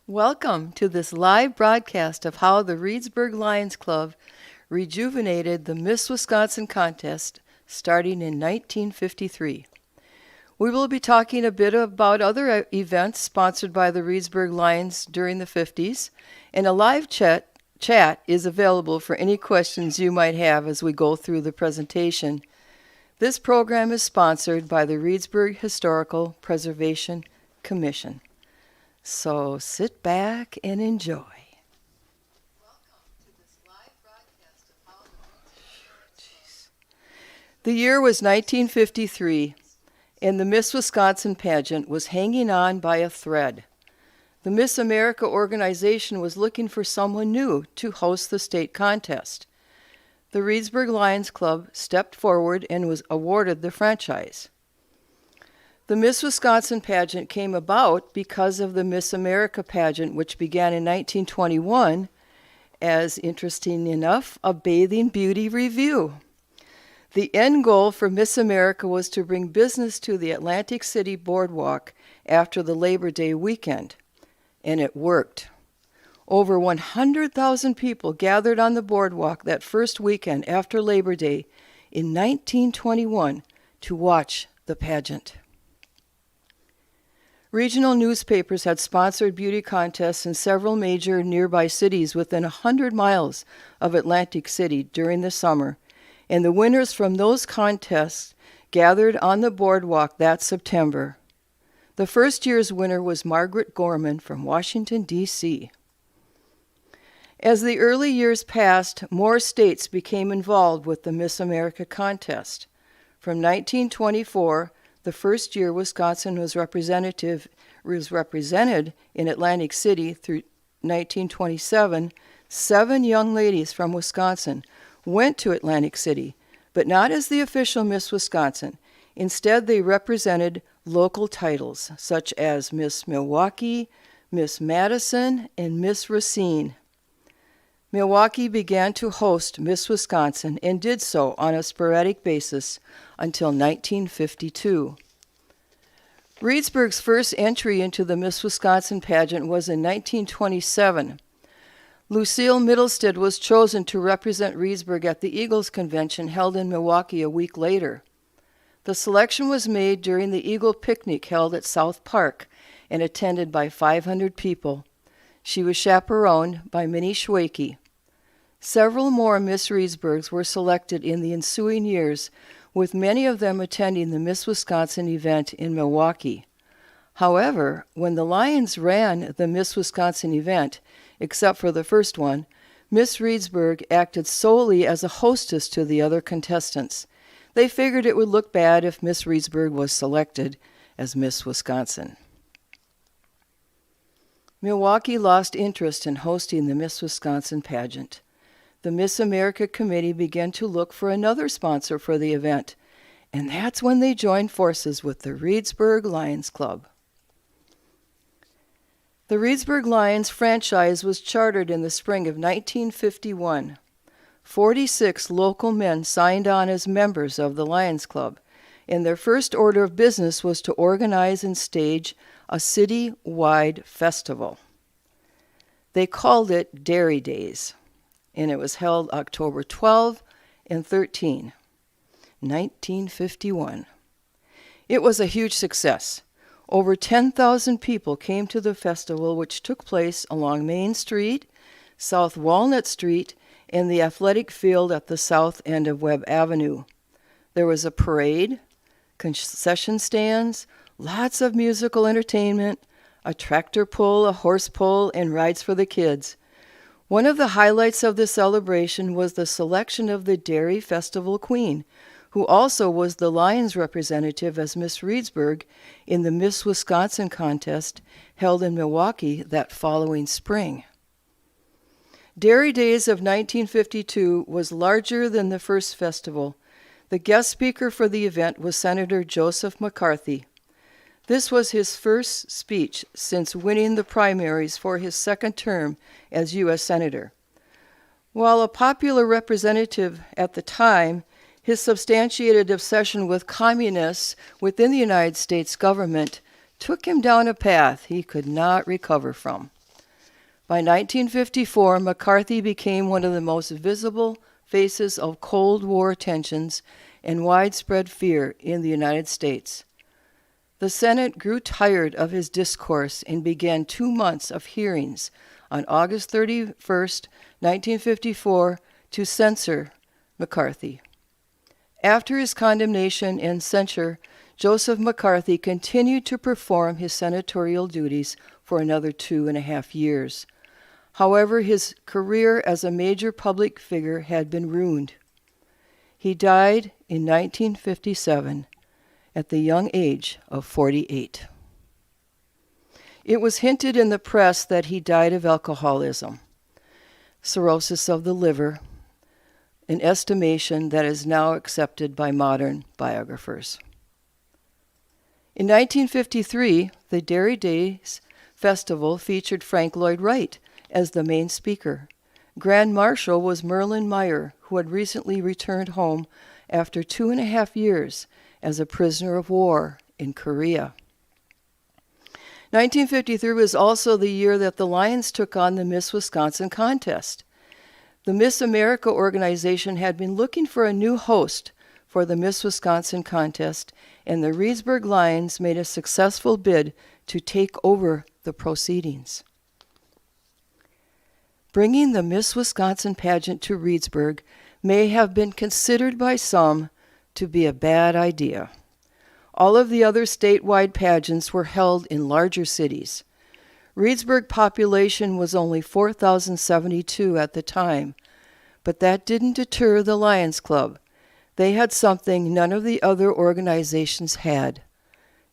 Welcome to this live broadcast of how the Reedsburg Lions Club rejuvenated the Miss Wisconsin contest starting in 1953. We will be talking a bit about other events sponsored by the Reedsburg Lions during the 50s, and a live chat is available for any questions you might have as we go through the presentation. This program is sponsored by the Reedsburg Historical Preservation Commission. So sit back and enjoy. Welcome to this live broadcast of how the year was 1953, and the Miss Wisconsin pageant was hanging on by a thread. The Miss America organization was looking for someone new to host the state contest. The Reedsburg Lions Club stepped forward and was awarded the franchise. The Miss Wisconsin pageant came about because of the Miss America pageant, which began in 1921 as, interesting enough, a bathing beauty review. The end goal for Miss America was to bring business to the Atlantic City boardwalk after the Labor Day weekend, and it worked. Over 100,000 people gathered on the boardwalk that first weekend after Labor Day in 1921 to watch the pageant. Regional newspapers had sponsored beauty contests in several major nearby cities within 100 miles of Atlantic City during the summer, and the winners from those contests gathered on the boardwalk that September. The first year's winner was Margaret Gorman from Washington, D.C. As the early years passed, more states became involved with the Miss America contest. From 1924, the first year Wisconsin was represented in Atlantic City, through 1927, 7 young ladies from Wisconsin went to Atlantic City, but not as the official Miss Wisconsin. Instead, they represented local titles such as Miss Milwaukee, Miss Madison, and Miss Racine. Milwaukee began to host Miss Wisconsin and did so on a sporadic basis until 1952. Reedsburg's first entry into the Miss Wisconsin pageant was in 1927. Lucille Middlestead was chosen to represent Reedsburg at the Eagles Convention held in Milwaukee a week later. The selection was made during the Eagle Picnic held at South Park and attended by 500 people. She was chaperoned by Minnie Schwakey. Several more Miss Reedsburgs were selected in the ensuing years, with many of them attending the Miss Wisconsin event in Milwaukee. However, when the Lions ran the Miss Wisconsin event, except for the first one, Miss Reedsburg acted solely as a hostess to the other contestants. They figured it would look bad if Miss Reedsburg was selected as Miss Wisconsin. Milwaukee lost interest in hosting the Miss Wisconsin pageant. The Miss America Committee began to look for another sponsor for the event, and that's when they joined forces with the Reedsburg Lions Club. The Reedsburg Lions franchise was chartered in the spring of 1951. 46 local men signed on as members of the Lions Club, and their first order of business was to organize and stage a city-wide festival. They called it Dairy Days, and it was held October 12 and 13, 1951. It was a huge success. Over 10,000 people came to the festival, which took place along Main Street, South Walnut Street, and the athletic field at the south end of Webb Avenue. There was a parade, concession stands, lots of musical entertainment, a tractor pull, a horse pull, and rides for the kids. One of the highlights of the celebration was the selection of the Dairy Festival Queen, who also was the Lions representative as Miss Reedsburg in the Miss Wisconsin contest held in Milwaukee that following spring. Dairy Days of 1952 was larger than the first festival. The guest speaker for the event was Senator Joseph McCarthy. This was his first speech since winning the primaries for his second term as U.S. Senator. While a popular representative at the time, his substantiated obsession with communists within the United States government took him down a path he could not recover from. By 1954, McCarthy became one of the most visible faces of Cold War tensions and widespread fear in the United States. The Senate grew tired of his discourse and began 2 months of hearings on August 31st, 1954, to censure McCarthy. After his condemnation and censure, Joseph McCarthy continued to perform his senatorial duties for another 2.5 years. However, his career as a major public figure had been ruined. He died in 1957 at the young age of 48. It was hinted in the press that he died of alcoholism, cirrhosis of the liver, an estimation that is now accepted by modern biographers. In 1953, the Dairy Days Festival featured Frank Lloyd Wright as the main speaker. Grand Marshal was Merlin Meyer, who had recently returned home after 2.5 years as a prisoner of war in Korea. 1953 was also the year that the Lions took on the Miss Wisconsin contest. The Miss America organization had been looking for a new host for the Miss Wisconsin contest, and the Reedsburg Lions made a successful bid to take over the proceedings. Bringing the Miss Wisconsin pageant to Reedsburg may have been considered by some to be a bad idea. All of the other statewide pageants were held in larger cities. Reedsburg population was only 4,072 at the time, but that didn't deter the Lions Club. They had something none of the other organizations had: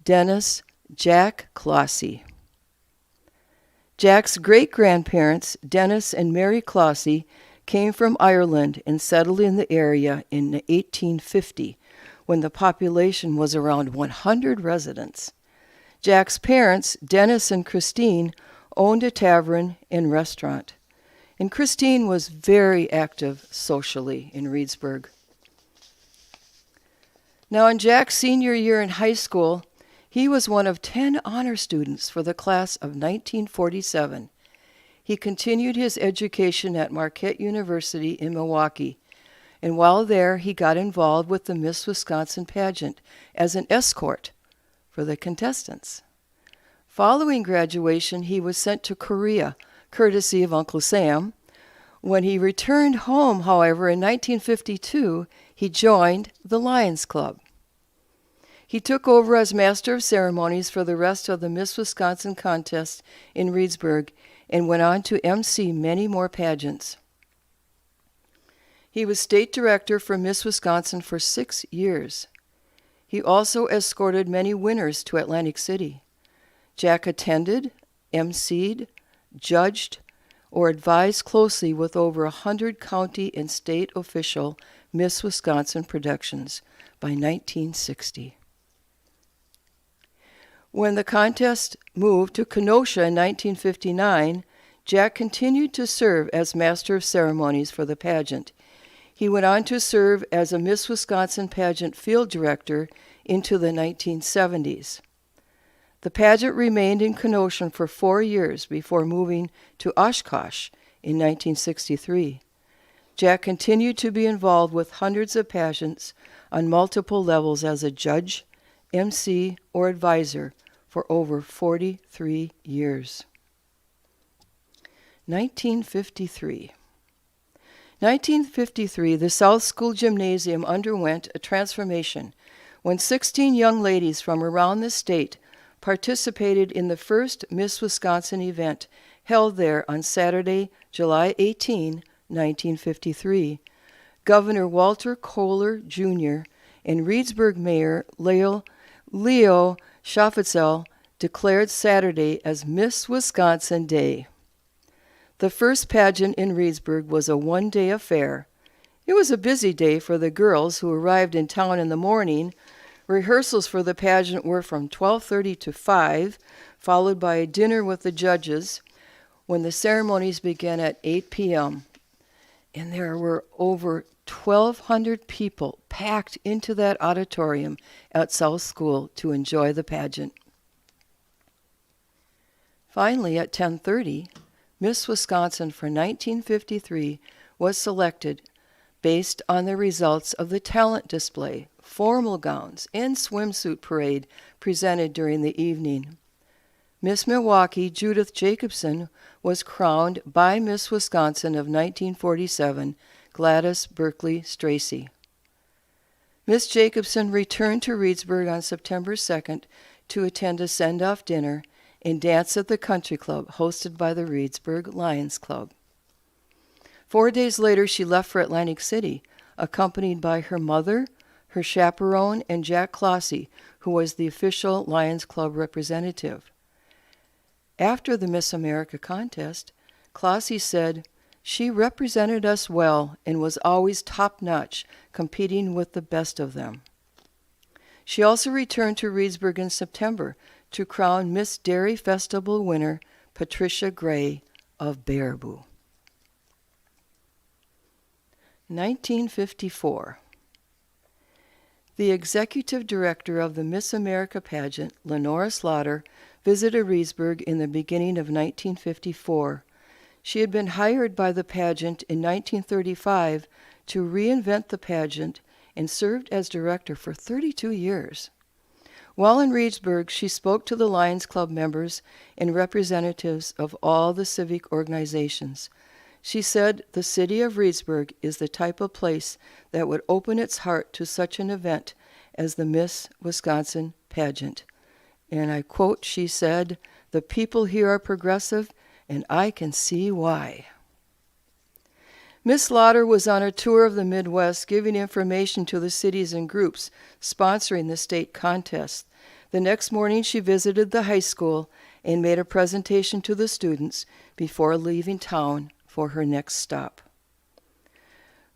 Dennis Jack Clossy. Jack's great-grandparents, Dennis and Mary Clossy, came from Ireland and settled in the area in 1850, when the population was around 100 residents. Jack's parents, Dennis and Christine, owned a tavern and restaurant, and Christine was very active socially in Reedsburg. Now, in Jack's senior year in high school, he was one of 10 honor students for the class of 1947. He continued his education at Marquette University in Milwaukee, and while there, he got involved with the Miss Wisconsin pageant as an escort for the contestants. Following graduation, he was sent to Korea, courtesy of Uncle Sam. When he returned home, however, in 1952, he joined the Lions Club. He took over as Master of Ceremonies for the rest of the Miss Wisconsin contest in Reedsburg and went on to MC many more pageants. He was state director for Miss Wisconsin for 6 years. He also escorted many winners to Atlantic City. Jack attended, MC'd, judged, or advised closely with over 100 county and state official Miss Wisconsin productions by 1960. When the contest moved to Kenosha in 1959, Jack continued to serve as Master of Ceremonies for the pageant. He went on to serve as a Miss Wisconsin pageant field director into the 1970s. The pageant remained in Kenosha for 4 years before moving to Oshkosh in 1963. Jack continued to be involved with hundreds of pageants on multiple levels as a judge, MC, or advisor for over 43 years. 1953. 1953, the South School Gymnasium underwent a transformation when 16 young ladies from around the state participated in the first Miss Wisconsin event held there on Saturday, July 18, 1953. Governor Walter Kohler, Jr. and Reedsburg Mayor Leo Schaffetzel declared Saturday as Miss Wisconsin Day. The first pageant in Reedsburg was a one-day affair. It was a busy day for the girls who arrived in town in the morning. Rehearsals for the pageant were from 12:30 to 5, followed by a dinner with the judges, when the ceremonies began at 8 p.m. And there were over 1,200 people packed into that auditorium at South School to enjoy the pageant. Finally, at 10:30, Miss Wisconsin for 1953 was selected based on the results of the talent display, formal gowns, and swimsuit parade presented during the evening. Miss Milwaukee Judith Jacobson was crowned by Miss Wisconsin of 1947, Gladys Berkeley Stracy. Miss Jacobson returned to Reedsburg on September 2nd to attend a send-off dinner and dance at the country club hosted by the Reedsburg Lions Club. 4 days later, she left for Atlantic City, accompanied by her mother, her chaperone, and Jack Clossy, who was the official Lions Club representative. After the Miss America contest, Clossy said, "She represented us well and was always top-notch, competing with the best of them." She also returned to Reedsburg in September to crown Miss Dairy Festival winner Patricia Gray of Baraboo. 1954. The executive director of the Miss America pageant, Lenora Slaughter, visited Reedsburg in the beginning of 1954. She had been hired by the pageant in 1935 to reinvent the pageant and served as director for 32 years. While in Reedsburg, she spoke to the Lions Club members and representatives of all the civic organizations. She said the city of Reedsburg is the type of place that would open its heart to such an event as the Miss Wisconsin pageant. And I quote, she said, "The people here are progressive, and I can see why." Miss Slaughter was on a tour of the Midwest giving information to the cities and groups sponsoring the state contest. The next morning she visited the high school and made a presentation to the students before leaving town for her next stop.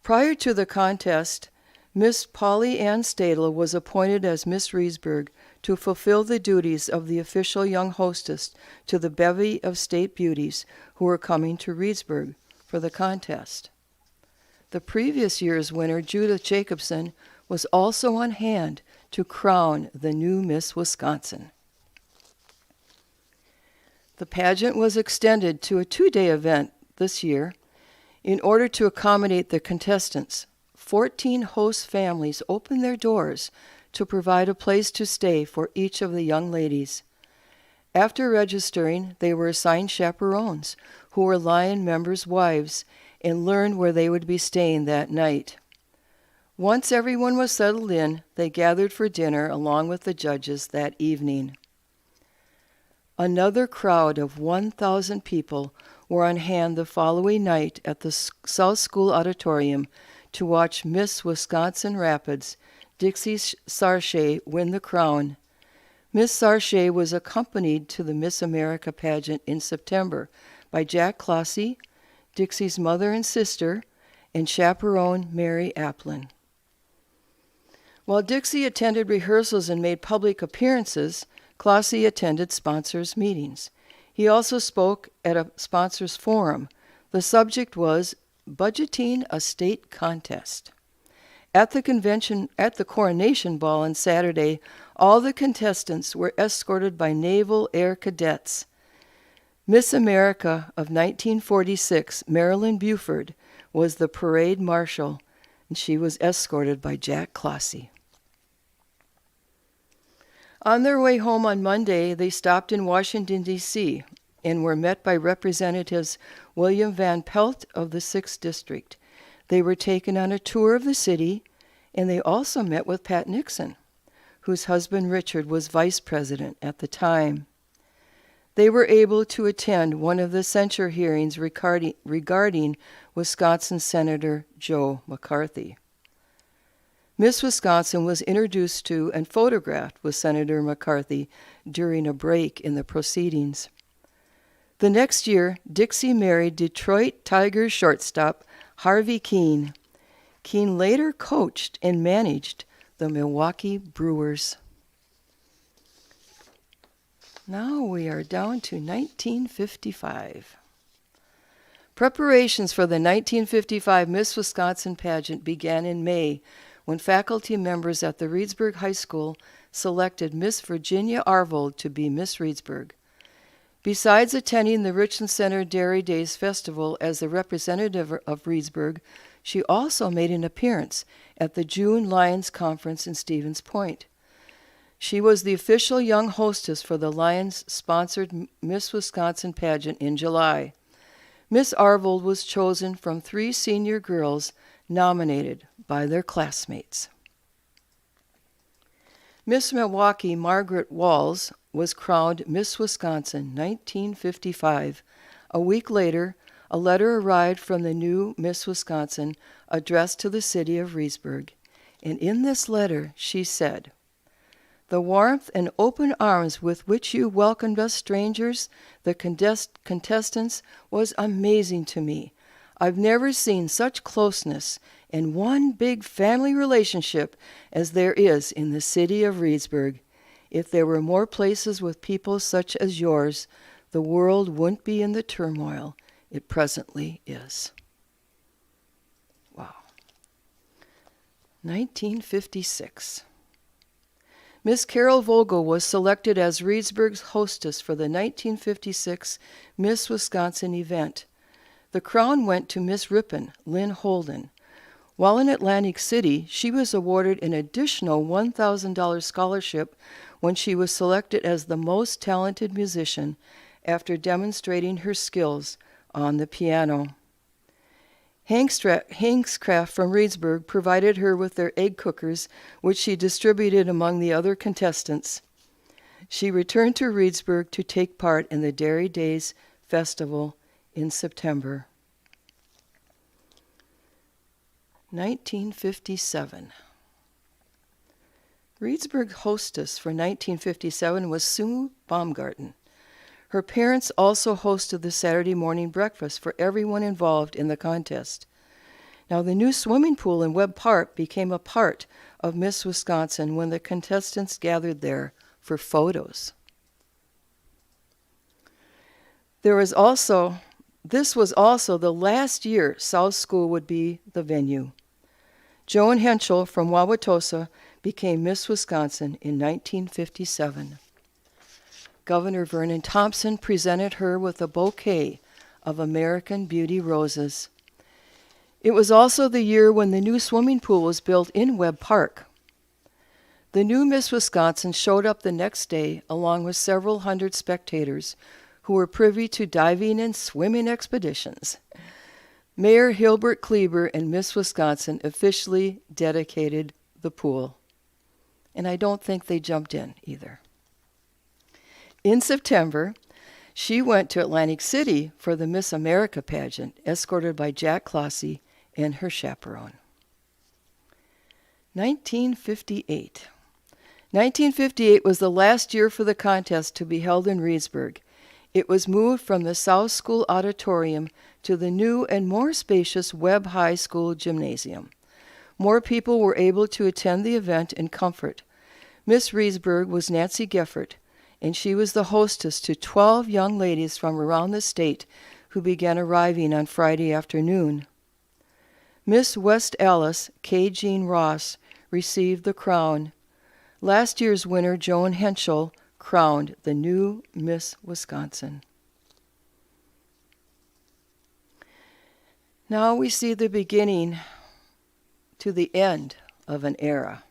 Prior to the contest, Miss Polly Ann Stadel was appointed as Miss Reedsburg to fulfill the duties of the official young hostess to the bevy of state beauties who were coming to Reedsburg for the contest. The previous year's winner, Judith Jacobson, was also on hand to crown the new Miss Wisconsin. The pageant was extended to a 2-day event this year. In order to accommodate the contestants, 14 host families opened their doors to provide a place to stay for each of the young ladies. After registering, they were assigned chaperones, who were Lion members' wives, and learned where they would be staying that night. Once everyone was settled in, they gathered for dinner along with the judges that evening. Another crowd of 1,000 people were on hand the following night at the South School Auditorium to watch Miss Wisconsin Rapids, Dixie Sarche, win the crown. Miss Sarche was accompanied to the Miss America pageant in September by Jack Clossy, Dixie's mother and sister, and chaperone Mary Applin. While Dixie attended rehearsals and made public appearances, Clossy attended sponsors' meetings. He also spoke at a sponsors' forum. The subject was budgeting a state contest. At the coronation ball on Saturday, all the contestants were escorted by Naval Air Cadets. Miss America of 1946, Marilyn Buford, was the parade marshal, and she was escorted by Jack Clossy. On their way home on Monday, they stopped in Washington, D.C., and were met by Representatives William Van Pelt of the 6th District. They were taken on a tour of the city, and they also met with Pat Nixon, whose husband Richard was vice president at the time. They were able to attend one of the censure hearings regarding Wisconsin Senator Joe McCarthy. Miss Wisconsin was introduced to and photographed with Senator McCarthy during a break in the proceedings. The next year, Dixie married Detroit Tigers shortstop Harvey Keene. Keene later coached and managed the Milwaukee Brewers. Now we are down to 1955. Preparations for the 1955 Miss Wisconsin pageant began in May when faculty members at the Reedsburg High School selected Miss Virginia Arvold to be Miss Reedsburg. Besides attending the Richland Center Dairy Days Festival as the representative of Reedsburg, she also made an appearance at the June Lions Conference in Stevens Point. She was the official young hostess for the Lions-sponsored Miss Wisconsin pageant in July. Miss Arvold was chosen from 3 senior girls nominated by their classmates. Miss Milwaukee Margaret Walls was crowned Miss Wisconsin 1955. A week later, a letter arrived from the new Miss Wisconsin addressed to the city of Reedsburg, and in this letter she said, "The warmth and open arms with which you welcomed us strangers, the contestants, was amazing to me. I've never seen such closeness and one big family relationship as there is in the city of Reedsburg. If there were more places with people such as yours, the world wouldn't be in the turmoil it presently is." Wow. 1956. Miss Carol Vogel was selected as Reedsburg's hostess for the 1956 Miss Wisconsin event. The crown went to Miss Ripon, Lynn Holden. While in Atlantic City, she was awarded an additional $1,000 scholarship when she was selected as the most talented musician after demonstrating her skills on the piano. Hankscraft from Reedsburg provided her with their egg cookers, which she distributed among the other contestants. She returned to Reedsburg to take part in the Dairy Days Festival in September. 1957. Reedsburg hostess for 1957 was Sue Baumgarten. Her parents also hosted the Saturday morning breakfast for everyone involved in the contest. Now, the new swimming pool in Webb Park became a part of Miss Wisconsin when the contestants gathered there for photos. This was also the last year South School would be the venue. Joan Henschel from Wauwatosa became Miss Wisconsin in 1957. Governor Vernon Thompson presented her with a bouquet of American Beauty roses. It was also the year when the new swimming pool was built in Webb Park. The new Miss Wisconsin showed up the next day along with several hundred spectators who were privy to diving and swimming expeditions. Mayor Hilbert Kleber and Miss Wisconsin officially dedicated the pool. And I don't think they jumped in either. In September, she went to Atlantic City for the Miss America pageant, escorted by Jack Clossy and her chaperone. 1958. 1958 was the last year for the contest to be held in Reedsburg. It was moved from the South School Auditorium to the new and more spacious Webb High School Gymnasium. More people were able to attend the event in comfort. Miss Reedsburg was Nancy Geffert, and she was the hostess to 12 young ladies from around the state who began arriving on Friday afternoon. Miss West Alice K. Jean Ross received the crown. Last year's winner, Joan Henschel, crowned the new Miss Wisconsin. Now we see the beginning to the end of an era.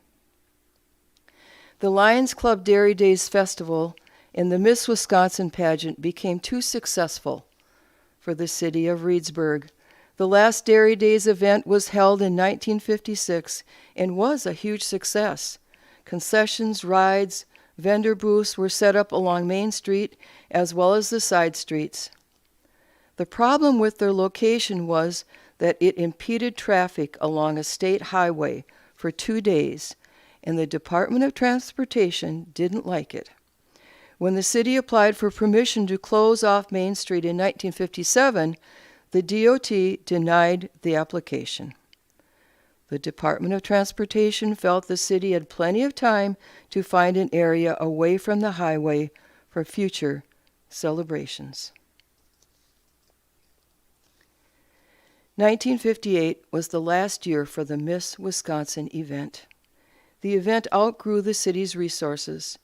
The Lions Club Dairy Days Festival and the Miss Wisconsin pageant became too successful for the city of Reedsburg. The last Dairy Days event was held in 1956 and was a huge success. Concessions, rides, vendor booths were set up along Main Street as well as the side streets. The problem with their location was that it impeded traffic along a state highway for 2 days, and the Department of Transportation didn't like it. When the city applied for permission to close off Main Street in 1957, the DOT denied the application. The Department of Transportation felt the city had plenty of time to find an area away from the highway for future celebrations. 1958 was the last year for the Miss Wisconsin event. The event outgrew the city's resources.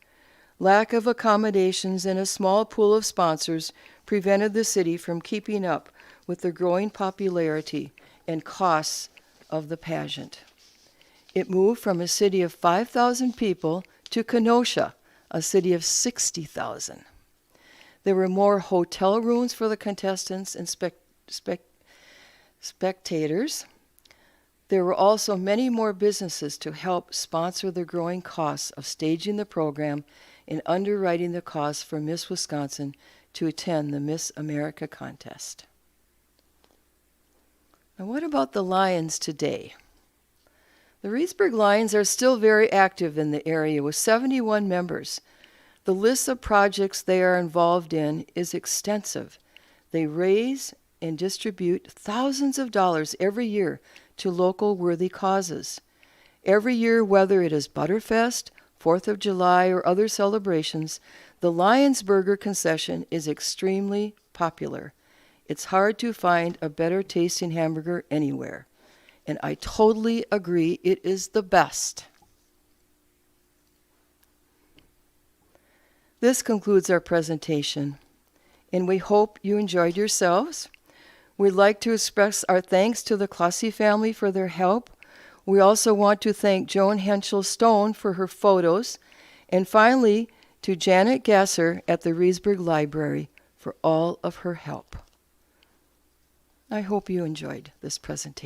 Lack of accommodations and a small pool of sponsors prevented the city from keeping up with the growing popularity and costs of the pageant. It moved from a city of 5,000 people to Kenosha, a city of 60,000. There were more hotel rooms for the contestants and spectators. There were also many more businesses to help sponsor the growing costs of staging the program and underwriting the costs for Miss Wisconsin to attend the Miss America contest. Now, what about the Lions today? The Reedsburg Lions are still very active in the area with 71 members. The list of projects they are involved in is extensive. They raise and distribute thousands of dollars every year to local worthy causes. Every year, whether it is Butterfest, 4th of July, or other celebrations, the Lions Burger concession is extremely popular. It's hard to find a better tasting hamburger anywhere. And I totally agree, it is the best. This concludes our presentation, and we hope you enjoyed yourselves. We'd like to express our thanks to the Clossy family for their help. We also want to thank Joan Henschel Stone for her photos, and finally to Janet Gasser at the Reedsburg Library for all of her help. I hope you enjoyed this presentation.